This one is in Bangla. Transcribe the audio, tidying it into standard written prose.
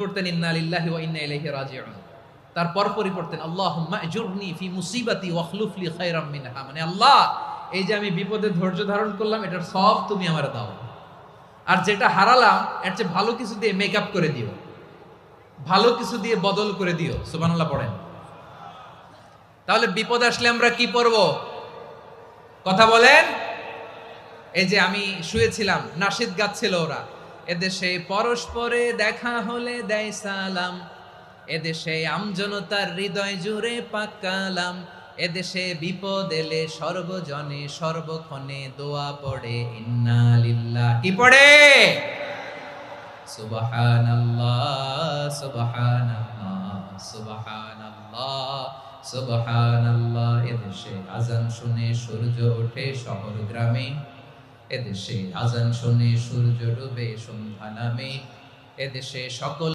পড়তেন ইন্না লিল্লাহি ওয়া ইন্না ইলাইহি রাজিউন। তারপর পড়তেন আল্লাহুম্মা আজুরনি ফি মুসিবাতি ওয়াখলুফ লি খায়রাম মিনহা, মানে আল্লাহ এই যে আমি বিপদে ধৈর্য ধারণ করলাম এটার সব তুমি আমারে দাও, আর যেটা হারালাম এর চেয়ে ভালো কিছু দিয়ে মেকআপ করে দিও, ভালো কিছু দিয়ে বদল করে দিও। সুবহানাল্লাহ পড়েন। তাহলে বিপদ আসলে আমরা কি পড়ব? কথা বলেন। এই যে আমি শুয়েছিলাম, নাশিদ গাচ্ছিল ওরা, এদেশে পরস্পরে দেখা হলে দেয় সালাম, এদেশে আমজনতার হৃদয় জুড়ে পাক কালাম, এদেশে বিপদ এলে সর্বজনে সর্বক্ষণে দোয়া পড়ে ইন্না লিল্লাহ। কি পড়ে? সুবহানাল্লাহ সুবহানাল্লাহ সুবহানাল্লাহ সুবহানাল্লাহ। এদেশে আজান শুনে সূর্য ওঠে শহর গ্রামে, এদেশে আজান শুনে সূর্য ডুবে সন্ধ্যা নামে, এদেশে সকল